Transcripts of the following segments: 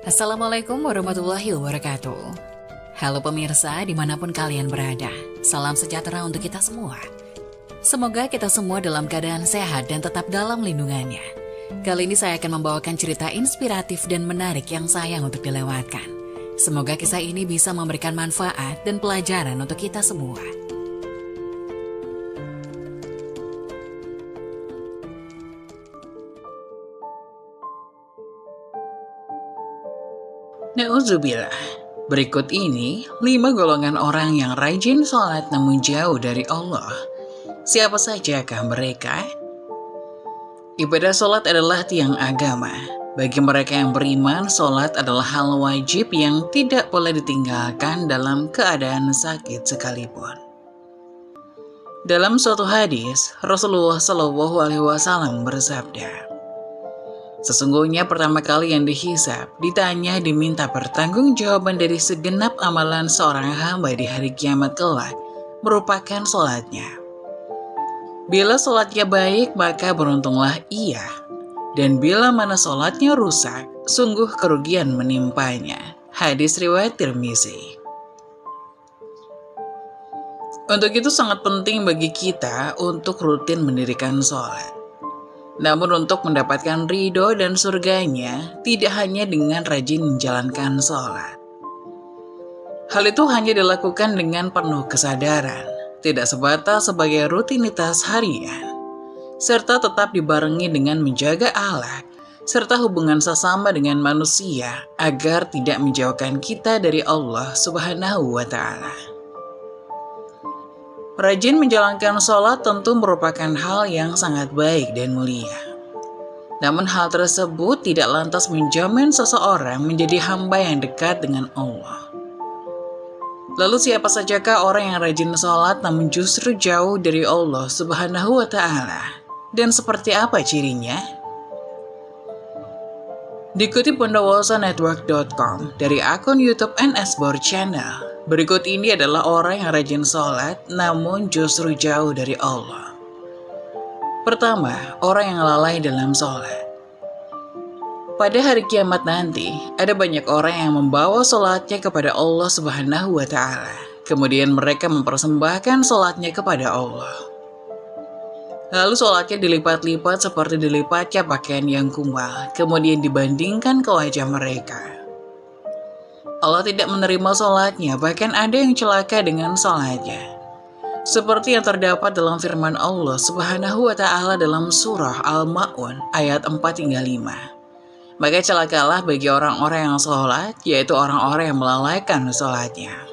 Assalamualaikum warahmatullahi wabarakatuh. Halo pemirsa dimanapun kalian berada, salam sejahtera untuk kita semua. Semoga kita semua dalam keadaan sehat dan tetap dalam lindungannya. Kali ini saya akan membawakan cerita inspiratif dan menarik yang sayang untuk dilewatkan. Semoga kisah ini bisa memberikan manfaat dan pelajaran untuk kita semua. Nauzubillah. Berikut ini 5 golongan orang yang rajin sholat namun jauh dari Allah. Siapa sajakah mereka? Ibadah sholat adalah tiang agama. Bagi mereka yang beriman, sholat adalah hal wajib yang tidak boleh ditinggalkan dalam keadaan sakit sekalipun. Dalam suatu hadis, Rasulullah SAW bersabda, "Sesungguhnya pertama kali yang dihisab, ditanya diminta pertanggungjawaban dari segenap amalan seorang hamba di hari kiamat kelak, merupakan sholatnya. Bila sholatnya baik, maka beruntunglah ia. Dan bila mana sholatnya rusak, sungguh kerugian menimpanya." Hadis riwayat Tirmizi. Untuk itu sangat penting bagi kita untuk rutin mendirikan sholat. Namun untuk mendapatkan ridho dan surganya, tidak hanya dengan rajin menjalankan sholat. Hal itu hanya dilakukan dengan penuh kesadaran, tidak sebatas sebagai rutinitas harian, serta tetap dibarengi dengan menjaga akhlak, serta hubungan sesama dengan manusia, agar tidak menjauhkan kita dari Allah Subhanahu wa Ta'ala. Rajin menjalankan sholat tentu merupakan hal yang sangat baik dan mulia. Namun hal tersebut tidak lantas menjamin seseorang menjadi hamba yang dekat dengan Allah. Lalu siapa sajakah orang yang rajin sholat namun justru jauh dari Allah Subhanahu wa Ta'ala? Dan seperti apa cirinya? Dikutip pendawasanetwork.com dari akun YouTube NS Bor Channel, berikut ini adalah orang yang rajin sholat namun justru jauh dari Allah. Pertama, orang yang lalai dalam sholat. Pada hari kiamat nanti, ada banyak orang yang membawa sholatnya kepada Allah Subhanahu wa Ta'ala. Kemudian mereka mempersembahkan sholatnya kepada Allah. Lalu sholatnya dilipat-lipat seperti dilipatnya pakaian yang kumal, kemudian dibandingkan ke wajah mereka. Allah tidak menerima sholatnya, bahkan ada yang celaka dengan sholatnya. Seperti yang terdapat dalam firman Allah Subhanahu wa Ta'ala dalam surah Al-Ma'un ayat 4-5. Maka celakalah bagi orang-orang yang sholat, yaitu orang-orang yang melalaikan sholatnya.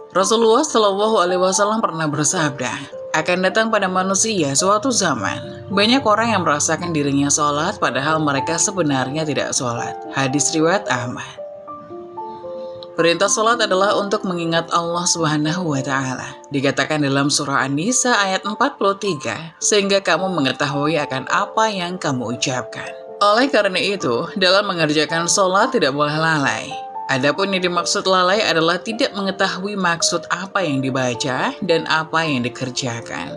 Rasulullah SAW pernah bersabda, akan datang pada manusia suatu zaman, banyak orang yang merasakan dirinya sholat padahal mereka sebenarnya tidak sholat. Hadis riwayat Ahmad. Perintah sholat adalah untuk mengingat Allah Subhanahu wa Ta'ala. Dikatakan dalam surah An-Nisa ayat 43, sehingga kamu mengetahui akan apa yang kamu ucapkan. Oleh karena itu, dalam mengerjakan sholat tidak boleh lalai. Adapun yang dimaksud lalai adalah tidak mengetahui maksud apa yang dibaca dan apa yang dikerjakan.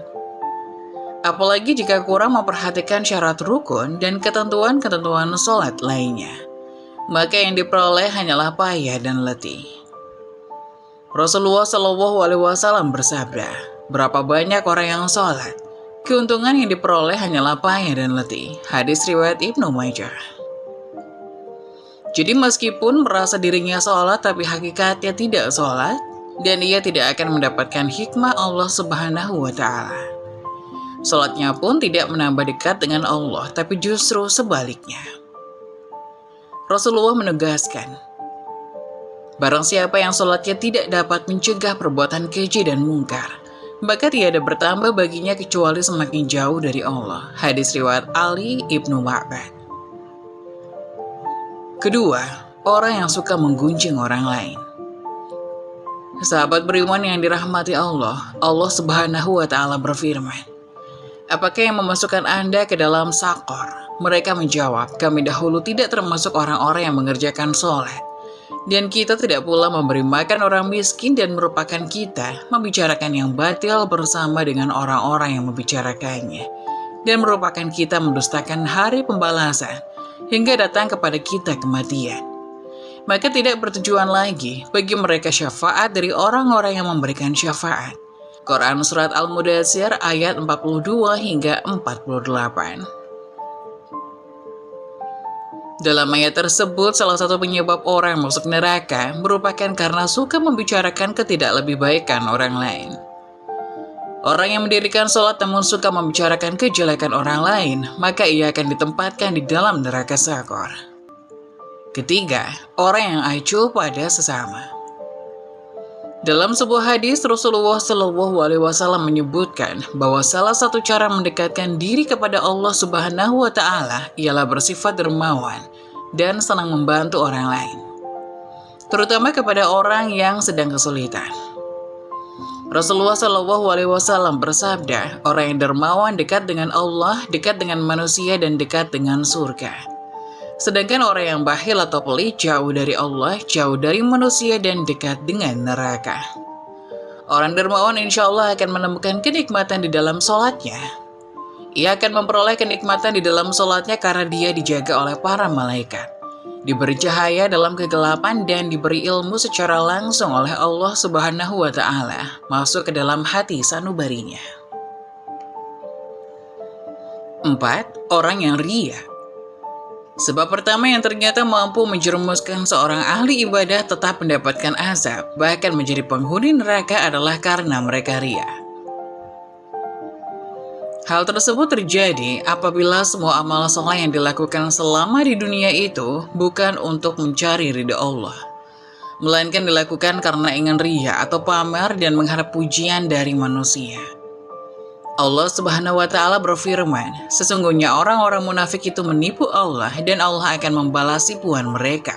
Apalagi jika kurang memperhatikan syarat rukun dan ketentuan-ketentuan sholat lainnya, maka yang diperoleh hanyalah payah dan letih. Rasulullah SAW bersabda, berapa banyak orang yang sholat, keuntungan yang diperoleh hanyalah payah dan letih. Hadis riwayat Ibnu Majah. Jadi meskipun merasa dirinya sholat tapi hakikatnya tidak sholat, dan ia tidak akan mendapatkan hikmah Allah Subhanahu wa Ta'ala. Sholatnya pun tidak menambah dekat dengan Allah, tapi justru sebaliknya. Rasulullah menegaskan, barang siapa yang sholatnya tidak dapat mencegah perbuatan keji dan mungkar, maka tiada bertambah baginya kecuali semakin jauh dari Allah. Hadis riwayat Ali ibnu Ma'bad. Kedua, orang yang suka menggunjing orang lain. Sahabat beriman yang dirahmati Allah, Allah Subhanahu wa Ta'ala berfirman, apakah yang memasukkan Anda ke dalam sakor? Mereka menjawab, kami dahulu tidak termasuk orang-orang yang mengerjakan sholat. Dan kita tidak pula memberi makan orang miskin dan merupakan kita membicarakan yang batil bersama dengan orang-orang yang membicarakannya. Dan merupakan kita mendustakan hari pembalasan hingga datang kepada kita kematian. Maka tidak bertujuan lagi bagi mereka syafaat dari orang-orang yang memberikan syafaat. Quran Surat Al-Mudaththir ayat 42 hingga 48. Dalam ayat tersebut, salah satu penyebab orang masuk neraka merupakan karena suka membicarakan ketidaklebihbaikan orang lain. Orang yang mendirikan sholat namun suka membicarakan kejelekan orang lain, maka ia akan ditempatkan di dalam neraka sakor. Ketiga, orang yang acuh pada sesama. Dalam sebuah hadis, Rasulullah SAW menyebutkan bahwa salah satu cara mendekatkan diri kepada Allah Subhanahu wa Ta'ala ialah bersifat dermawan dan senang membantu orang lain, terutama kepada orang yang sedang kesulitan. Rasulullah SAW bersabda, orang yang dermawan dekat dengan Allah, dekat dengan manusia, dan dekat dengan surga. Sedangkan orang yang bakhil atau pelit jauh dari Allah, jauh dari manusia, dan dekat dengan neraka. Orang dermawan insya Allah akan menemukan kenikmatan di dalam sholatnya. Ia akan memperoleh kenikmatan di dalam sholatnya karena dia dijaga oleh para malaikat, diberi cahaya dalam kegelapan, dan diberi ilmu secara langsung oleh Allah Subhanahu wa Ta'ala masuk ke dalam hati sanubarinya. 4. Orang yang riya. Sebab pertama yang ternyata mampu menjerumuskan seorang ahli ibadah tetap mendapatkan azab, bahkan menjadi penghuni neraka, adalah karena mereka riya. Hal tersebut terjadi apabila semua amal soleh yang dilakukan selama di dunia itu bukan untuk mencari ridha Allah, melainkan dilakukan karena ingin riya atau pamer dan mengharap pujian dari manusia. Allah Subhanahu wa Ta'ala berfirman, sesungguhnya orang-orang munafik itu menipu Allah dan Allah akan membalas tipuan mereka.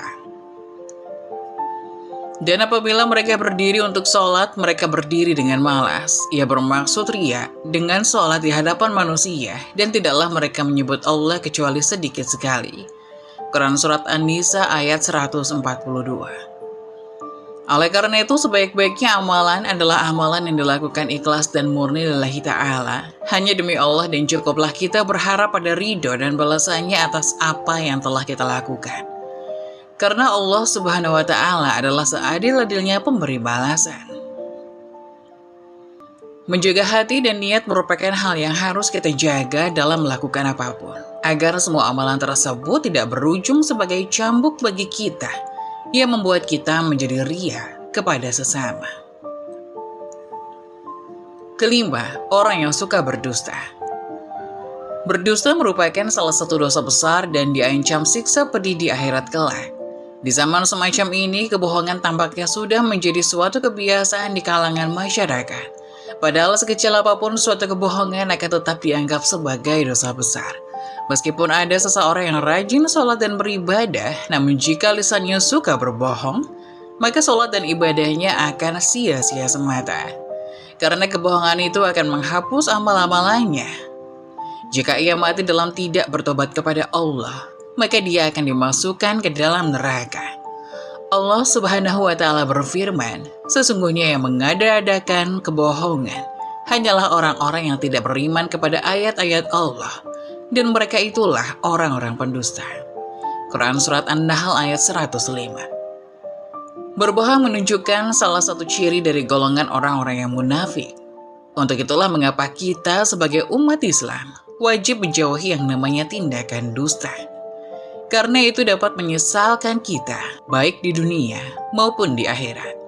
Dan apabila mereka berdiri untuk sholat, mereka berdiri dengan malas. Ia bermaksud riya dengan sholat di hadapan manusia, dan tidaklah mereka menyebut Allah kecuali sedikit sekali. Quran Surat An-Nisa ayat 142. Oleh karena itu, sebaik-baiknya amalan adalah amalan yang dilakukan ikhlas dan murni lillahi ta'ala, hanya demi Allah, dan cukuplah kita berharap pada ridho dan balasannya atas apa yang telah kita lakukan. Karena Allah Subhanahu wa Ta'ala adalah seadil-adilnya pemberi balasan. Menjaga hati dan niat merupakan hal yang harus kita jaga dalam melakukan apapun, agar semua amalan tersebut tidak berujung sebagai cambuk bagi kita yang membuat kita menjadi riya kepada sesama. Kelima, orang yang suka berdusta. Berdusta merupakan salah satu dosa besar dan diancam siksa pedih di akhirat kelak. Di zaman semacam ini, kebohongan tampaknya sudah menjadi suatu kebiasaan di kalangan masyarakat. Padahal sekecil apapun suatu kebohongan akan tetap dianggap sebagai dosa besar. Meskipun ada seseorang yang rajin sholat dan beribadah, namun jika lisannya suka berbohong, maka sholat dan ibadahnya akan sia-sia semata. Karena kebohongan itu akan menghapus amal-amalannya. Jika ia mati dalam tidak bertobat kepada Allah, maka dia akan dimasukkan ke dalam neraka. Allah Subhanahu wa Ta'ala berfirman, sesungguhnya yang mengada-adakan kebohongan hanyalah orang-orang yang tidak beriman kepada ayat-ayat Allah, dan mereka itulah orang-orang pendusta. Quran Surat An-Nahl ayat 105. Berbohong menunjukkan salah satu ciri dari golongan orang-orang yang munafik. Untuk itulah mengapa kita sebagai umat Islam wajib menjauhi yang namanya tindakan dusta. Karena itu dapat menyesalkan kita, baik di dunia maupun di akhirat.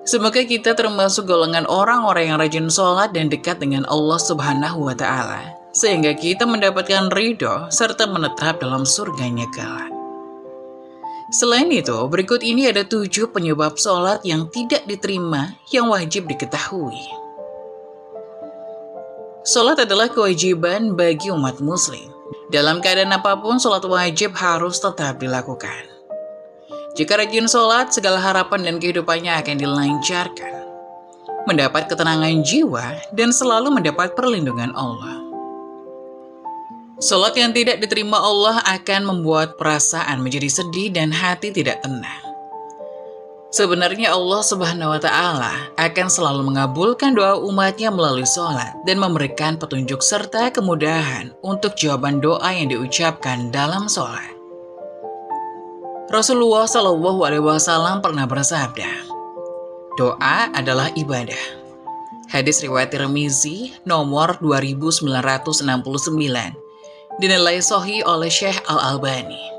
Semoga kita termasuk golongan orang-orang yang rajin sholat dan dekat dengan Allah Subhanahu wa Ta'ala, sehingga kita mendapatkan ridho serta menetap dalam surganya kelak. Selain itu, berikut ini ada 7 penyebab sholat yang tidak diterima yang wajib diketahui. Sholat adalah kewajiban bagi umat muslim. Dalam keadaan apapun, sholat wajib harus tetap dilakukan. Jika rajin sholat, segala harapan dan kehidupannya akan dilancarkan, mendapat ketenangan jiwa, dan selalu mendapat perlindungan Allah. Sholat yang tidak diterima Allah akan membuat perasaan menjadi sedih dan hati tidak tenang. Sebenarnya Allah Subhanahu wa Ta'ala akan selalu mengabulkan doa umatnya melalui sholat dan memberikan petunjuk serta kemudahan untuk jawaban doa yang diucapkan dalam sholat. Rasulullah Shallallahu Alaihi Wasallam pernah bersabda, doa adalah ibadah. Hadis riwayat Tirmizi nomor 2969, dinilai sahih oleh Syekh Al-Albani.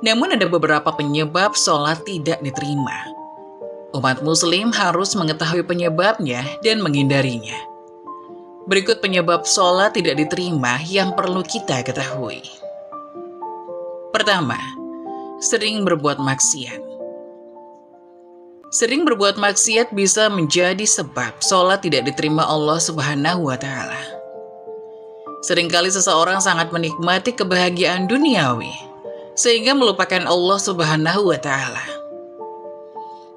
Namun ada beberapa penyebab sholat tidak diterima. Umat muslim harus mengetahui penyebabnya dan menghindarinya. Berikut penyebab sholat tidak diterima yang perlu kita ketahui. Pertama, sering berbuat maksiat. Sering berbuat maksiat bisa menjadi sebab sholat tidak diterima Allah Subhanahu wa Ta'ala. Seringkali seseorang sangat menikmati kebahagiaan duniawi sehingga melupakan Allah Subhanahu wa Ta'ala.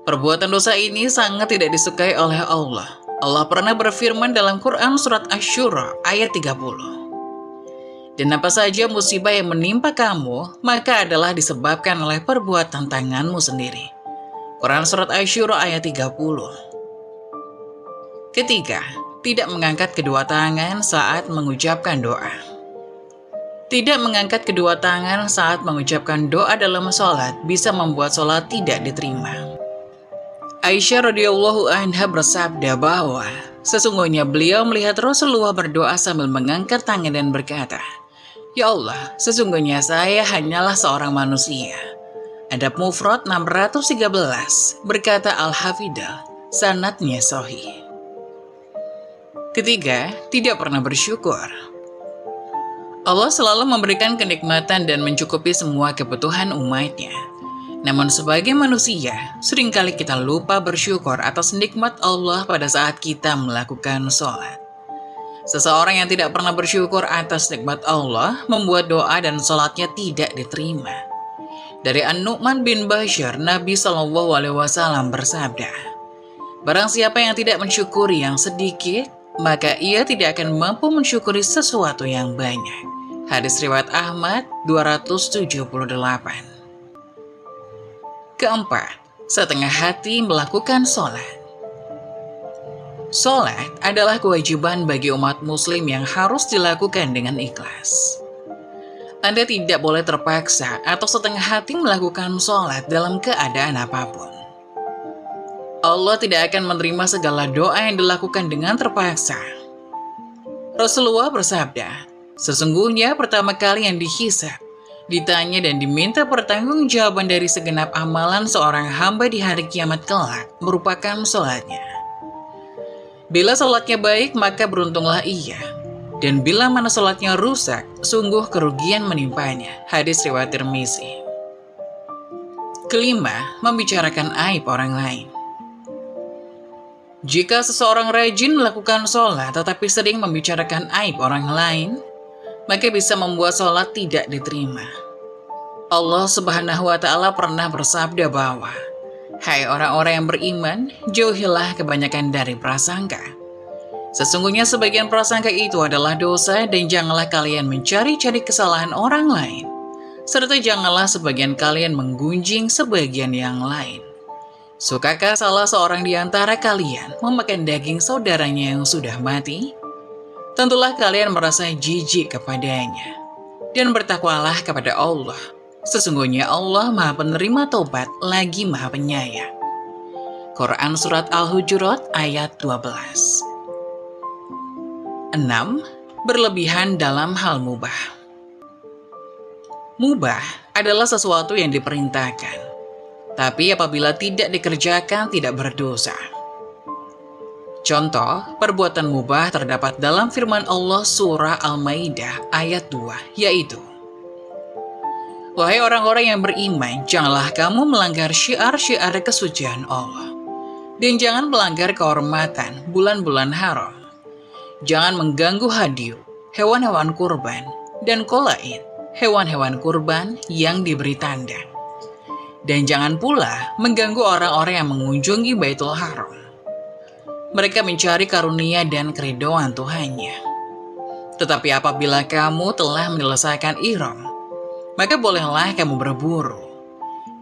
Perbuatan dosa ini sangat tidak disukai oleh Allah. Allah pernah berfirman dalam Quran surat Asy-Syura ayat 30. Dan apa saja musibah yang menimpa kamu, maka adalah disebabkan oleh perbuatan tanganmu sendiri. Quran surat Asy-Syura ayat 30. Ketiga, tidak mengangkat kedua tangan saat mengucapkan doa. Tidak mengangkat kedua tangan saat mengucapkan doa dalam sholat bisa membuat sholat tidak diterima. Aisyah radhiyallahu anha bersabda bahwa sesungguhnya beliau melihat Rasulullah berdoa sambil mengangkat tangan dan berkata, "Ya Allah, sesungguhnya saya hanyalah seorang manusia." Adab Mufrad 613, berkata Al-Hafidh, sanadnya sahih. Ketiga, tidak pernah bersyukur. Allah selalu memberikan kenikmatan dan mencukupi semua kebutuhan umatnya. Namun sebagai manusia, seringkali kita lupa bersyukur atas nikmat Allah pada saat kita melakukan sholat. Seseorang yang tidak pernah bersyukur atas nikmat Allah membuat doa dan sholatnya tidak diterima. Dari An-Nu'man bin Bashir, Nabi Shallallahu Alaihi Wasallam bersabda, "Barang siapa yang tidak mensyukuri yang sedikit, maka ia tidak akan mampu mensyukuri sesuatu yang banyak." Hadis riwayat Ahmad 278. Keempat, setengah hati melakukan sholat. Sholat adalah kewajiban bagi umat muslim yang harus dilakukan dengan ikhlas. Anda tidak boleh terpaksa atau setengah hati melakukan sholat dalam keadaan apapun. Allah tidak akan menerima segala doa yang dilakukan dengan terpaksa. Rasulullah bersabda, sesungguhnya pertama kali yang dihisab, ditanya dan diminta pertanggungjawaban dari segenap amalan seorang hamba di hari kiamat kelak merupakan sholatnya. Bila sholatnya baik, maka beruntunglah ia. Dan bila mana sholatnya rusak, sungguh kerugian menimpanya. Hadis riwayat Tirmizi. Kelima, membicarakan aib orang lain. Jika seseorang rajin melakukan sholat tetapi sering membicarakan aib orang lain, maka bisa membuat sholat tidak diterima. Allah Subhanahu wa Ta'ala pernah bersabda bahwa, "Hai orang-orang yang beriman, jauhilah kebanyakan dari prasangka. Sesungguhnya sebagian prasangka itu adalah dosa dan janganlah kalian mencari-cari kesalahan orang lain, serta janganlah sebagian kalian menggunjing sebagian yang lain. Sukakah salah seorang di antara kalian memakan daging saudaranya yang sudah mati? Tentulah kalian merasa jijik kepadanya. Dan bertakwalah kepada Allah. Sesungguhnya Allah Maha Penerima Taubat lagi Maha Penyayang." Quran Surat Al-Hujurat ayat 12. 6. Berlebihan dalam hal mubah. Mubah adalah sesuatu yang diperintahkan, tapi apabila tidak dikerjakan tidak berdosa. Contoh, perbuatan mubah terdapat dalam firman Allah surah Al-Maidah ayat 2, yaitu, "Wahai orang-orang yang beriman, janganlah kamu melanggar syiar-syiar kesucian Allah. Dan jangan melanggar kehormatan bulan-bulan haram. Jangan mengganggu hadiu, hewan-hewan kurban, dan qalaid, hewan-hewan kurban yang diberi tanda. Dan jangan pula mengganggu orang-orang yang mengunjungi Baitul Haram. Mereka mencari karunia dan keridhaan Tuhannya. Tetapi apabila kamu telah menyelesaikan ihram, maka bolehlah kamu berburu.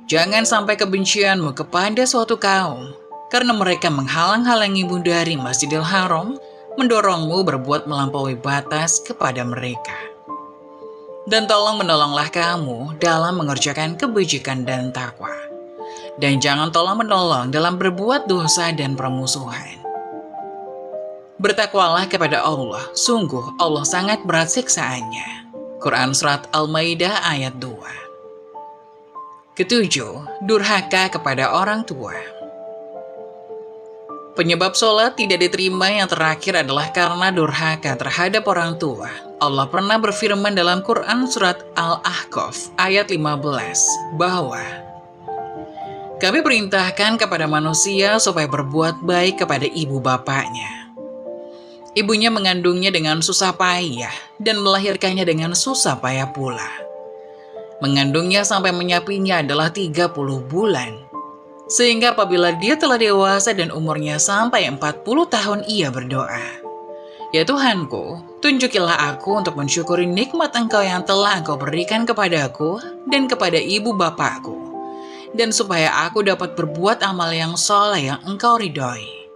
Jangan sampai kebencianmu kepada suatu kaum, karena mereka menghalang-halangimu dari Masjidil Haram, mendorongmu berbuat melampaui batas kepada mereka. Dan tolong menolonglah kamu dalam mengerjakan kebajikan dan takwa. Dan jangan tolong menolong dalam berbuat dosa dan permusuhan. Bertakwalah kepada Allah, sungguh Allah sangat berat siksaannya. Quran Surat Al-Maidah ayat 2. Ketujuh, durhaka kepada orang tua. Penyebab sholat tidak diterima yang terakhir adalah karena durhaka terhadap orang tua. Allah pernah berfirman dalam Quran Surat Al-Ahqaf ayat 15 bahwa Kami perintahkan kepada manusia supaya berbuat baik kepada ibu bapaknya. Ibunya mengandungnya dengan susah payah dan melahirkannya dengan susah payah pula. Mengandungnya sampai menyapinya adalah 30 bulan. Sehingga apabila dia telah dewasa dan umurnya sampai 40 tahun ia berdoa, Ya Tuhanku, tunjukilah aku untuk mensyukuri nikmat Engkau yang telah Engkau berikan kepadaku dan kepada ibu bapakku, dan supaya aku dapat berbuat amal yang soleh yang Engkau ridhoi.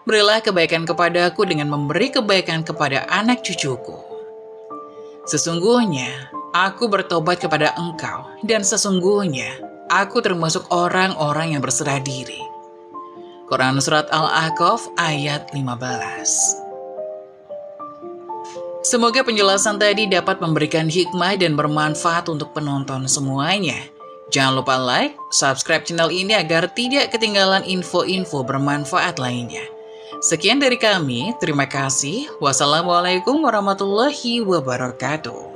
Berilah kebaikan kepadaku dengan memberi kebaikan kepada anak cucuku. Sesungguhnya, aku bertobat kepada Engkau, dan sesungguhnya, aku termasuk orang-orang yang berserah diri. Quran Surat Al-Ahqaf ayat 15. Semoga penjelasan tadi dapat memberikan hikmah dan bermanfaat untuk penonton semuanya. Jangan lupa like, subscribe channel ini agar tidak ketinggalan info-info bermanfaat lainnya. Sekian dari kami, terima kasih. Wassalamualaikum warahmatullahi wabarakatuh.